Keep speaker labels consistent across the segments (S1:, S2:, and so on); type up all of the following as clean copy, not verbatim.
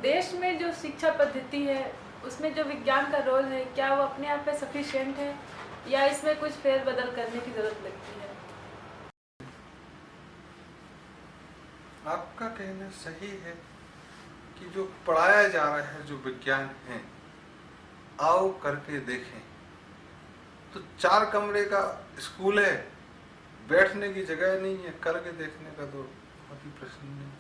S1: देश में जो शिक्षा पद्धति है उसमें जो विज्ञान का रोल है, क्या वो अपने आप में सफिशिएंट है या इसमें कुछ फेरबदल करने की जरूरत लगती है?
S2: आपका कहना सही है कि जो पढ़ाया जा रहा है, जो विज्ञान है, आओ करके देखें। तो 4 कमरे का स्कूल है, बैठने की जगह नहीं है, करके देखने का तो बहुत ही प्रश्न नहीं।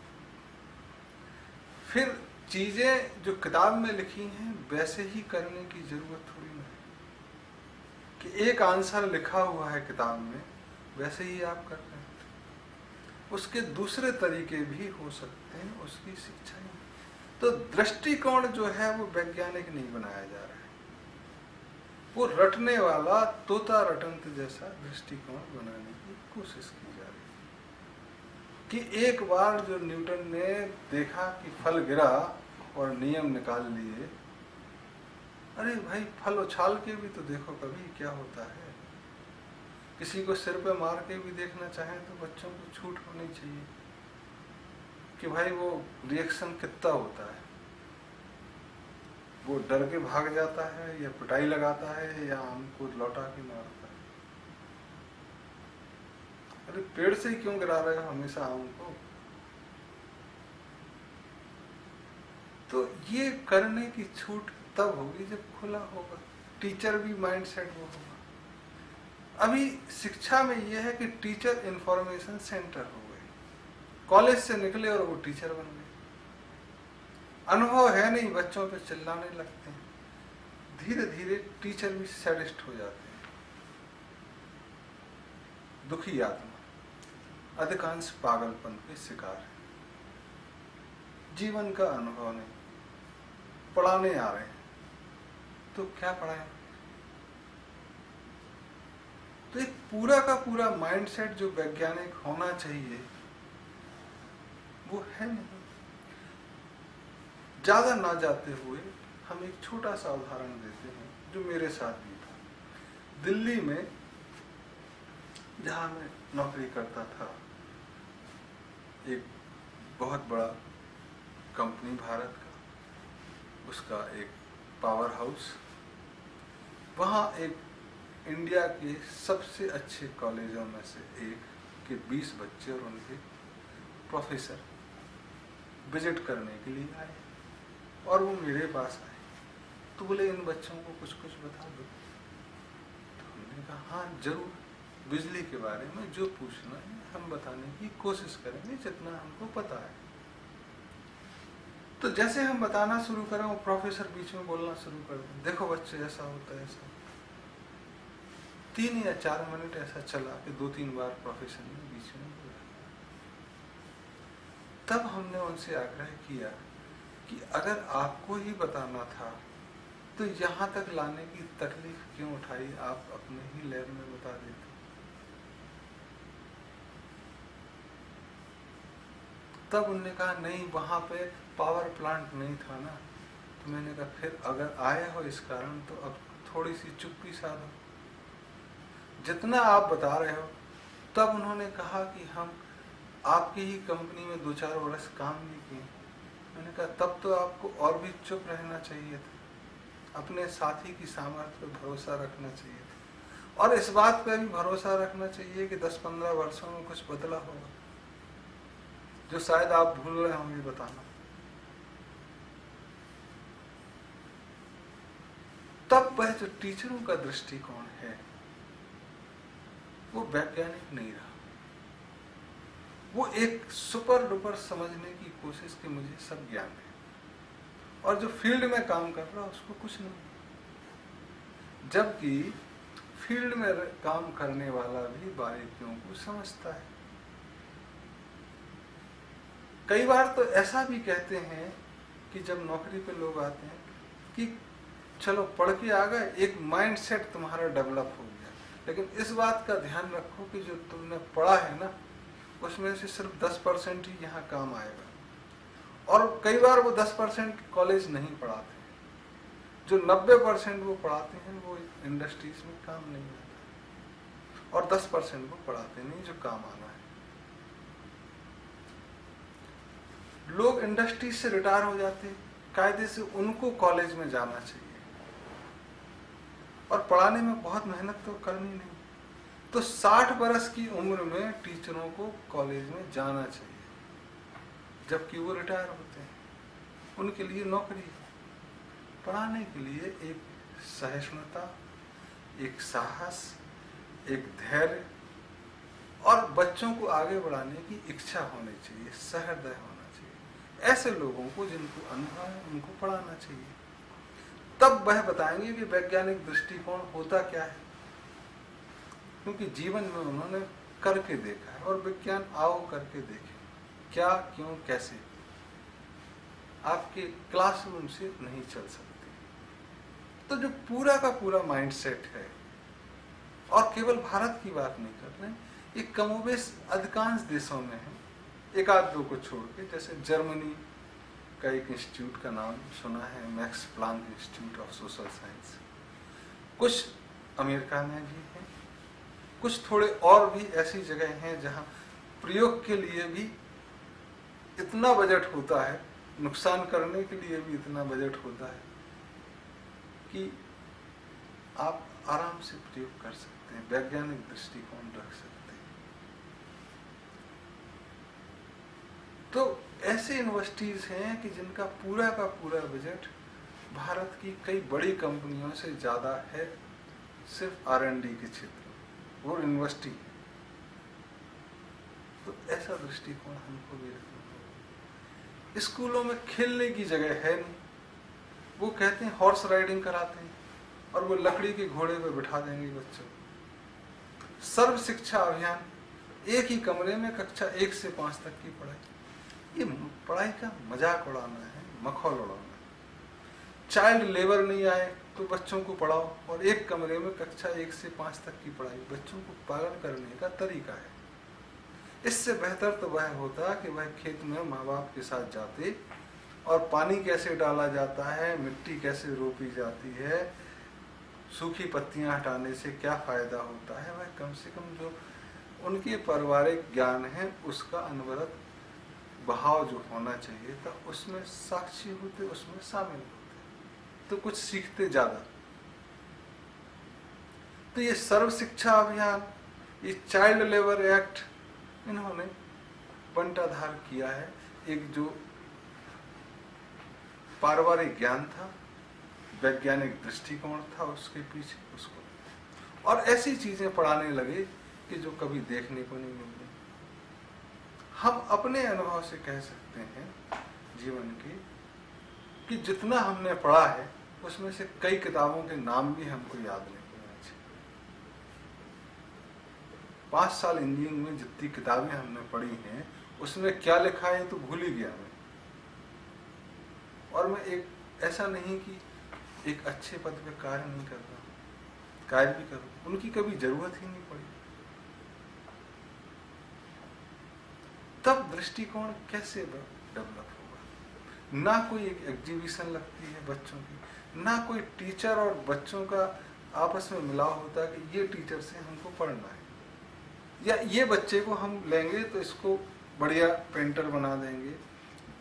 S2: फिर चीजें जो किताब में लिखी हैं वैसे ही करने की जरूरत थोड़ी ना है कि एक आंसर लिखा हुआ है किताब में वैसे ही आप कर रहे हैं। उसके दूसरे तरीके भी हो सकते हैं उसकी शिक्षा में। तो दृष्टिकोण जो है वो वैज्ञानिक नहीं बनाया जा रहा है, वो रटने वाला तोता रटंत जैसा दृष्टिकोण बनाने की कोशिश की जा रही है कि एक बार जो न्यूटन ने देखा कि फल गिरा और नियम निकाल लिए, अरे भाई फल उछाल के भी तो देखो कभी क्या होता है। किसी को सिर पे मार के भी देखना चाहें तो बच्चों को छूट होनी चाहिए कि भाई वो रिएक्शन कितना होता है, वो डर के भाग जाता है या पिटाई लगाता है या हमको लौटा के मारता है। अरे पेड़ से ही क्यों गिरा रहे हो हमेशा आम को? तो ये करने की छूट तब होगी जब खुला होगा, टीचर भी माइंड सेट वो होगा। अभी शिक्षा में यह है कि टीचर इंफॉर्मेशन सेंटर हो गए, कॉलेज से निकले और वो टीचर बन गए। अनुभव है नहीं, बच्चों पे चिल्लाने लगते हैं, धीरे धीरे टीचर भी सैडिस्ट हो जाते हैं। दुखी आत्मा अधिकांश पागलपन के शिकार है, जीवन का अनुभव नहीं, पढ़ाने आ रहे हैं तो क्या पढ़ाएं? तो एक पूरा का पूरा माइंडसेट जो वैज्ञानिक होना चाहिए वो है नहीं। ज्यादा ना जाते हुए हम एक छोटा सा उदाहरण देते हैं जो मेरे साथ भी था। दिल्ली में जहां मैं नौकरी करता था, एक बहुत बड़ा कंपनी भारत का, उसका एक पावर हाउस, वहाँ एक इंडिया के सबसे अच्छे कॉलेजों में से एक के 20 बच्चे और उनके प्रोफेसर विजिट करने के लिए आए और वो मेरे पास आए। तो बोले इन बच्चों को कुछ कुछ बता दो। तो हमने कहा हाँ जरूर, बिजली के बारे में जो पूछना है हम बताने की कोशिश करेंगे जितना हमको पता है। तो जैसे हम बताना शुरू करें वो प्रोफेसर बीच में बोलना शुरू कर दें, देखो बच्चे ऐसा होता है ऐसा। 3 या 4 मिनट ऐसा चला कि 2-3 बार प्रोफेसर ने बीच में बोला। तब हमने उनसे आग्रह किया कि अगर आपको ही बताना था तो यहाँ तक लाने की तकलीफ क्यों उठाई, आप अपने ही लैब में बता देते। तब उन्होंने कहा नहीं वहाँ पे पावर प्लांट नहीं था ना। तो मैंने कहा फिर अगर आए हो इस कारण तो अब थोड़ी सी चुप्पी साधो, जितना आप बता रहे हो। तब उन्होंने कहा कि हम आपकी ही कंपनी में 2-4 वर्ष काम नहीं किए। मैंने कहा तब तो आपको और भी चुप रहना चाहिए था, अपने साथी की सामर्थ्य पर भरोसा रखना चाहिए था और इस बात पर भी भरोसा रखना चाहिए कि 10-15 वर्षों में कुछ बदला होगा जो शायद आप भूल रहे होंगे बताना। तब वह जो टीचरों का दृष्टिकोण है वो वैज्ञानिक नहीं रहा, वो एक सुपर डुपर समझने की कोशिश की मुझे सब ज्ञान है और जो फील्ड में काम कर रहा उसको कुछ नहीं। जबकि फील्ड में काम करने वाला भी बारीकियों को समझता है। कई बार तो ऐसा भी कहते हैं कि जब नौकरी पे लोग आते हैं कि चलो पढ़ के आ गए, एक माइंड सेट तुम्हारा डेवलप हो गया, लेकिन इस बात का ध्यान रखो कि जो तुमने पढ़ा है ना उसमें से सिर्फ 10% ही यहाँ काम आएगा। और कई बार वो 10% कॉलेज नहीं पढ़ाते, जो 90% वो पढ़ाते हैं वो इंडस्ट्रीज में काम नहीं आता और 10% वो पढ़ाते नहीं जो काम आना है। लोग इंडस्ट्री से रिटायर हो जाते हैं, कायदे से उनको कॉलेज में जाना चाहिए, और पढ़ाने में बहुत मेहनत तो करनी नहीं। तो 60 बरस की उम्र में टीचरों को कॉलेज में जाना चाहिए, जबकि वो रिटायर होते हैं। उनके लिए नौकरी है। पढ़ाने के लिए एक सहिष्णुता, एक साहस, एक धैर्य और बच्चों को आगे बढ़ाने की इच्छा होनी चाहिए, सहृदय होना चाहिए। ऐसे लोगों को जिनको अनुभव है उनको पढ़ाना चाहिए। तब वह बताएंगे कि वैज्ञानिक दृष्टिकोण होता क्या है, क्योंकि जीवन में उन्होंने करके देखा है। और विज्ञान आओ करके देखे, क्या, क्यों, कैसे, आपके क्लासरूम से नहीं चल सकते। तो जो पूरा का पूरा माइंडसेट है, और केवल भारत की बात नहीं कर रहे, ये कमोबेश अधिकांश देशों में है, एक आध दो को छोड़ के। जैसे जर्मनी का एक इंस्टीट्यूट का नाम सुना है, max Planck institute of social science. कुछ अमेरिका में भी है, कुछ थोड़े और भी ऐसी जगह हैं जहां प्रयोग के लिए भी इतना बजट होता है, नुकसान करने के लिए भी इतना बजट होता है कि आप आराम से प्रयोग कर सकते हैं, वैज्ञानिक दृष्टिकोण रख सकते हैं। तो ऐसे यूनिवर्सिटीज हैं कि जिनका पूरा का पूरा बजट भारत की कई बड़ी कंपनियों से ज्यादा है, सिर्फ R&D के क्षेत्र में, वो यूनिवर्सिटी है। तो ऐसा दृष्टिकोण हमको भी रखना होगा। स्कूलों में खेलने की जगह है नहीं, वो कहते हैं हॉर्स राइडिंग कराते हैं और वो लकड़ी के घोड़े पे बिठा देंगे बच्चों को। सर्व शिक्षा अभियान, एक ही कमरे में कक्षा 1 से 5 तक की पढ़ाई, ये पढ़ाई का मजाक उड़ाना है, मखौल उड़ाना है। चाइल्ड लेबर नहीं आए तो बच्चों को पढ़ाओ, और एक कमरे में कक्षा 1 से 5 तक की पढ़ाई, बच्चों को पालन करने का तरीका है। इससे बेहतर तो वह होता कि वह खेत में माँ बाप के साथ जाते और पानी कैसे डाला जाता है, मिट्टी कैसे रोपी जाती है, सूखी पत्तियां हटाने से क्या फायदा होता है, वह कम से कम जो उनके पारिवारिक ज्ञान है उसका अनवरत बहाव जो होना चाहिए था, उसमें साक्षी होते, उसमें शामिल होते, तो कुछ सीखते ज्यादा। तो ये सर्व शिक्षा अभियान, ये चाइल्ड लेबर एक्ट, इन्होंने बंटाधार किया है। एक जो पारिवारिक ज्ञान था, वैज्ञानिक दृष्टिकोण था उसके पीछे, उसको और ऐसी चीजें पढ़ाने लगे कि जो कभी देखने को नहीं मिलती। हम अपने अनुभव से कह सकते हैं जीवन के कि जितना हमने पढ़ा है उसमें से कई किताबों के नाम भी हमको याद नहीं होना चाहिए। 5 साल इंजीनियरिंग में जितनी किताबें हमने पढ़ी हैं उसमें क्या लिखा है तो भूल ही गया मैं। और मैं एक ऐसा नहीं कि एक अच्छे पद पे कार्य नहीं कर रहा, कार्य भी करूं, उनकी कभी जरूरत ही नहीं पड़ी। तब दृष्टिकोण कैसे डेवलप होगा? ना कोई एक एग्जीबिशन लगती है बच्चों की, ना कोई टीचर और बच्चों का आपस में मिलाव होता है कि ये टीचर से हमको पढ़ना है, या ये बच्चे को हम लेंगे तो इसको बढ़िया पेंटर बना देंगे,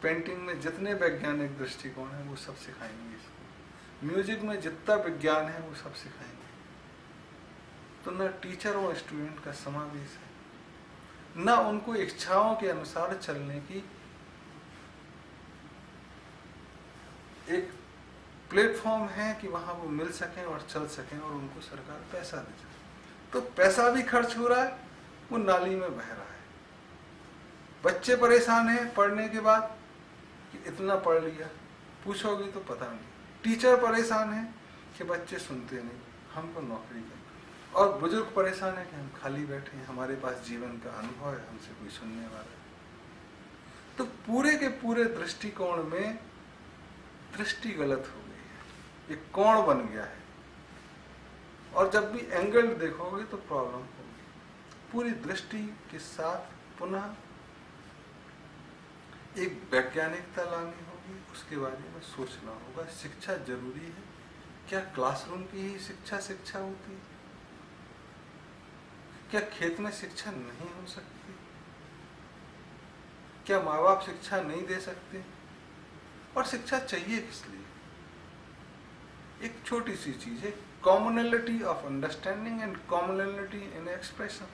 S2: पेंटिंग में जितने वैज्ञानिक दृष्टिकोण है वो सब सिखाएंगे इसको, म्यूजिक में जितना विज्ञान है वो सब सिखाएंगे। तो न टीचर और स्टूडेंट का समावेश है, न उनको इच्छाओं के अनुसार चलने की एक प्लेटफॉर्म है कि वहां वो मिल सकें और चल सकें, और उनको सरकार पैसा दे सके। तो पैसा भी खर्च हो रहा है, वो नाली में बह रहा है। बच्चे परेशान हैं पढ़ने के बाद कि इतना पढ़ लिया, पूछोगे तो पता नहीं। टीचर परेशान है कि बच्चे सुनते नहीं, हमको नौकरी करनी। और बुजुर्ग परेशान है कि हम खाली बैठे हैं, हमारे पास जीवन का अनुभव है, हमसे कोई सुनने वाला है। तो पूरे के पूरे दृष्टिकोण में दृष्टि गलत हो गई है, एक कोण बन गया है, और जब भी एंगल देखोगे तो प्रॉब्लम होगी। पूरी दृष्टि के साथ पुनः एक वैज्ञानिकता लानी होगी, उसके बारे में सोचना होगा। शिक्षा जरूरी है, क्या क्लासरूम की ही शिक्षा होती है? क्या खेत में शिक्षा नहीं हो सकती? क्या माँ बाप शिक्षा नहीं दे सकते? और शिक्षा चाहिए किस लिए? एक छोटी सी चीज है, commonality of understanding and commonality in expression,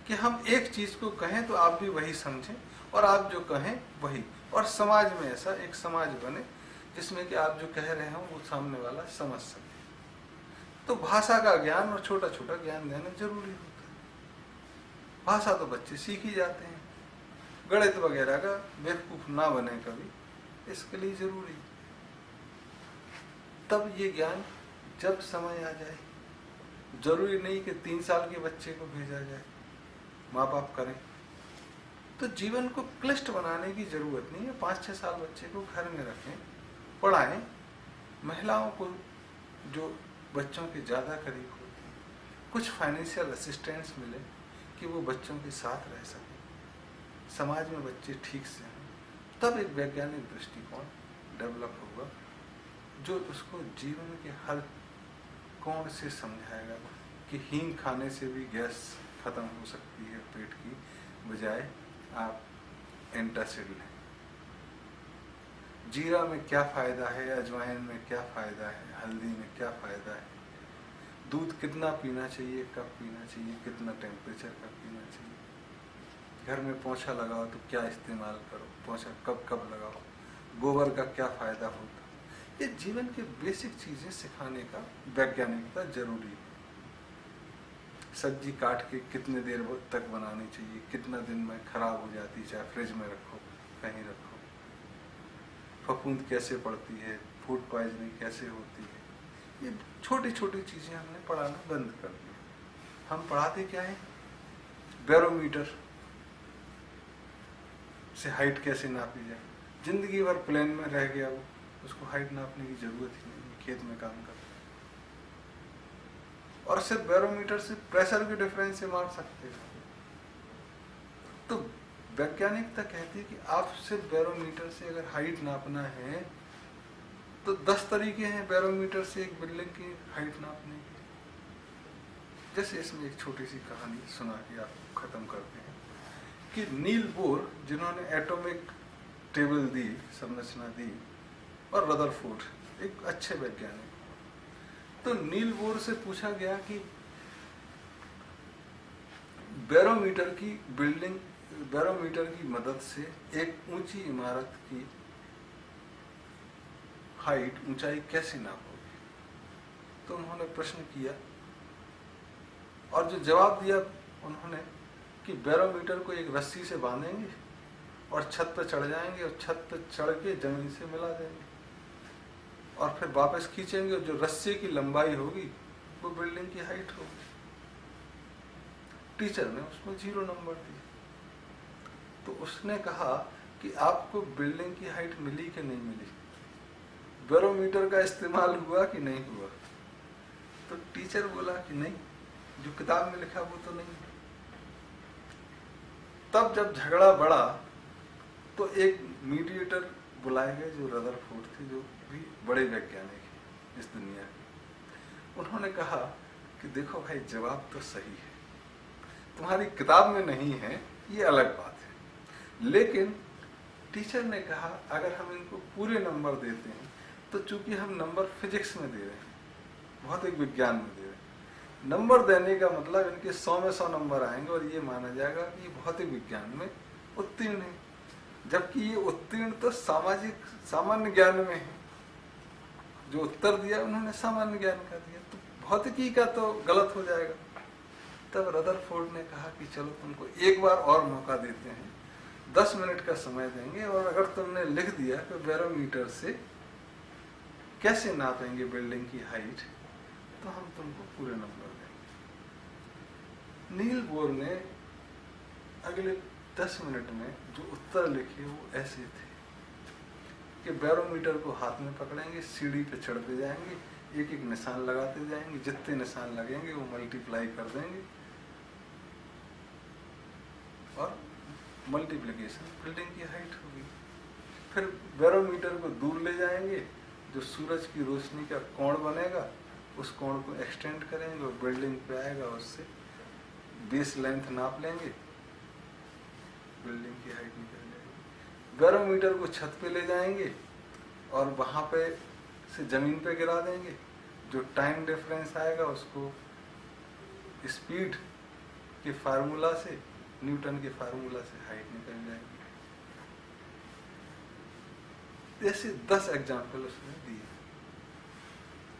S2: कि हम एक चीज को कहें तो आप भी वही समझें और आप जो कहें वही, और समाज में ऐसा एक समाज बने जिसमें कि आप जो कह रहे हो वो सामने वाला समझ सके। तो भाषा का ज्ञान और छोटा छोटा ज्ञान देना जरूरी होता है। भाषा तो बच्चे सीख ही जाते हैं, गणित वगैरह का बेवकूफ ना बने कभी, इसके लिए जरूरी। तब ये ज्ञान जब समय आ जाए, जरूरी नहीं कि 3 साल के बच्चे को भेजा जाए, माँ बाप करें। तो जीवन को क्लिष्ट बनाने की जरूरत नहीं है। 5-6 साल बच्चे को घर में रखें, पढ़ाएं। महिलाओं को जो बच्चों के ज़्यादा करीब होती हैं, कुछ फाइनेंशियल असिस्टेंस मिले कि वो बच्चों के साथ रह सकें, समाज में बच्चे ठीक से हों, तब एक वैज्ञानिक दृष्टिकोण डेवलप होगा जो उसको जीवन के हर कोण से समझाएगा कि हींग खाने से भी गैस खत्म हो सकती है पेट की, बजाय आप एंटासिड लें। जीरा में क्या फायदा है, अजवाइन में क्या फायदा है, हल्दी में क्या फायदा है, दूध कितना पीना चाहिए, कब पीना चाहिए, कितना टेम्परेचर का पीना चाहिए, घर में पोछा लगाओ तो क्या इस्तेमाल करो, पोछा कब कब लगाओ, गोबर का क्या फायदा होता। ये जीवन के बेसिक चीजें सिखाने का वैज्ञानिकता जरूरी है। सब्जी काट के कितने देर तक बनानी चाहिए, कितना दिन में खराब हो जाती है, चाहे फ्रिज में रखो कहीं रखो, फफूंद कैसे पड़ती है, फूड पॉइजनिंग कैसे होती है, ये छोटी छोटी चीजें हमने पढ़ाना बंद कर दिया। हम पढ़ाते क्या है, बैरोमीटर से हाइट कैसे नापी जाए। जिंदगी भर प्लेन में रह गया वो, उसको हाइट नापने की जरूरत ही नहीं, खेत में काम करता है। और सिर्फ बैरोमीटर से प्रेशर के डिफरेंस से मार सकते हैं। तो वैज्ञानिकता कहती है कि आप सिर्फ बैरोमीटर से अगर हाइट नापना है तो 10 तरीके हैं बैरोमीटर से एक बिल्डिंग की हाइट नापने के। जैसे इसमें एक छोटी सी कहानी सुना के आप खत्म करते हैं कि नील बोर, जिन्होंने एटॉमिक टेबल दी, संरचना दी, और रदरफोर्ड एक अच्छे वैज्ञानिक, तो नील बोर से पूछा गया कि बैरोमीटर की मदद से एक ऊंची इमारत की हाइट, ऊंचाई कैसे नापोगे। तो उन्होंने प्रश्न किया और जो जवाब दिया उन्होंने कि बैरोमीटर को एक रस्सी से बांधेंगे और छत पर चढ़ जाएंगे और छत पर चढ़ के जमीन से मिला देंगे और फिर वापस खींचेंगे और जो रस्सी की लंबाई होगी वो बिल्डिंग की हाइट होगी। टीचर ने उसमें 0 नंबर दिया। तो उसने कहा कि आपको बिल्डिंग की हाइट मिली कि नहीं मिली, बैरोमीटर का इस्तेमाल हुआ कि नहीं हुआ। तो टीचर बोला कि नहीं, जो किताब में लिखा वो तो नहीं। तब जब झगड़ा बढ़ा तो एक मीडिएटर बुलाए गए जो रदरफोर्ड थे, जो भी बड़े वैज्ञानिक हैं इस दुनिया के। उन्होंने कहा कि देखो भाई, जवाब तो सही है, तुम्हारी किताब में नहीं है, ये अलग बात है, लेकिन टीचर ने कहा अगर हम इनको पूरे नंबर देते हैं तो चूंकि हम नंबर फिजिक्स में दे रहे हैं, भौतिक विज्ञान में दे रहे हैं, नंबर देने का मतलब इनके 100 में 100 नंबर आएंगे और ये माना जाएगा कि भौतिक विज्ञान में उत्तीर्ण है, जबकि ये उत्तीर्ण तो सामान्य ज्ञान में है। जो उत्तर दिया उन्होंने सामान्य ज्ञान का दिया, तो भौतिकी का तो गलत हो जाएगा। तब रदरफोर्ड ने कहा कि चलो तुमको एक बार और मौका देते हैं, 10 मिनट का समय देंगे, और अगर तुमने लिख दिया कि बैरोमीटर से कैसे नापेंगे बिल्डिंग की हाइट, तो हम तुमको पूरे नंबर देंगे। नील बोर ने अगले 10 मिनट में जो उत्तर लिखे वो ऐसे थे कि बैरोमीटर को हाथ में पकड़ेंगे, सीढ़ी पे चढ़ते जाएंगे, एक एक निशान लगाते जाएंगे, जितने निशान लगेंगे वो मल्टीप्लाई कर देंगे और मल्टीप्लिकेशन बिल्डिंग की हाइट होगी। फिर बैरोमीटर को दूर ले जाएंगे, जो सूरज की रोशनी का कोण बनेगा उस कोण को एक्सटेंड करेंगे और बिल्डिंग पे आएगा, उससे बेस लेंथ नाप लेंगे बिल्डिंग की हाइट निकल जाएगी। बैरोमीटर को छत पे ले जाएंगे और वहाँ पे से ज़मीन पे गिरा देंगे, जो टाइम डिफरेंस आएगा उसको स्पीड के फार्मूला से, न्यूटन के फार्मूला से हाइट निकल जाएगी। ऐसे 10 एग्जाम्पल उसने दिए।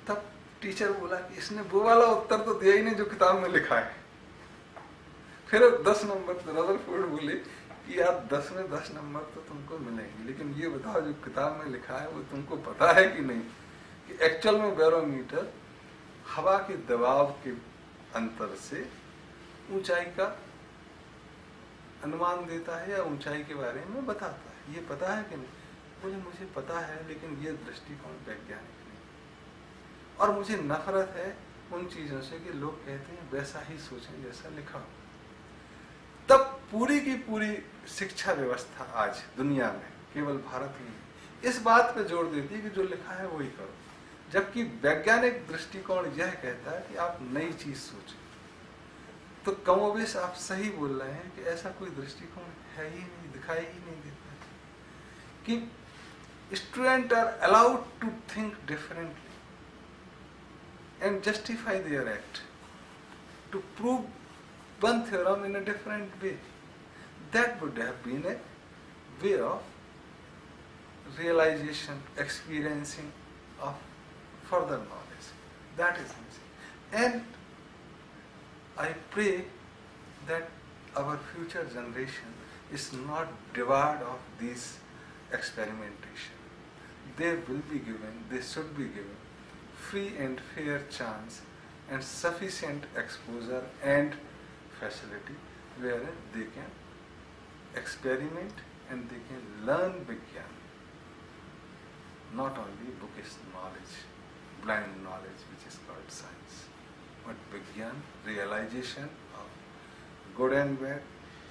S2: तब टीचर बोला कि इसने वो वाला उत्तर तो दिया ही नहीं जो किताब में लिखा है। फिर 10 नंबर रदरफोर्ड बोले कि यार 10 में 10 नंबर तो तुमको मिलेंगे, लेकिन ये बताओ जो किताब में लिखा है वो तुमको पता है कि नहीं, कि एक्चुअल में बैरोमीटर हवा के दबाव के अंतर से ऊंचाई का अनुमान देता है या ऊंचाई के बारे में बताता है। ये पता है कि नहीं? बोले मुझे पता है, लेकिन ये दृष्टिकोण वैज्ञानिक नहीं। और मुझे नफरत है उन चीजों से कि लोग कहते हैं वैसा ही सोचें जैसा लिखा हो। तब पूरी की पूरी शिक्षा व्यवस्था आज दुनिया में, केवल भारत में, इस बात पे जोर देती है कि जो लिखा है वही करो, जबकि वैज्ञानिक दृष्टिकोण यह कहता है कि आप नई चीज सोचें। तो कमोबेश आप सही बोल रहे हैं कि ऐसा कोई दृष्टिकोण है ही नहीं, दिखाई ही नहीं देता कि student are allowed to think differently and justify their act to prove one theorem in a different way. That would have been a way of realization, experiencing of further knowledge. That is missing. And I pray that our future generation is not debarred of this experimentation. They will be given, they should be given free and fair chance and sufficient exposure and facility wherein they can experiment and they can learn Vigyan, not only bookish knowledge, blind knowledge which is called science, but Vigyan, realization of good and bad,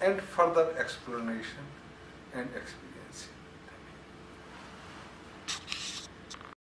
S2: and further exploration and experience.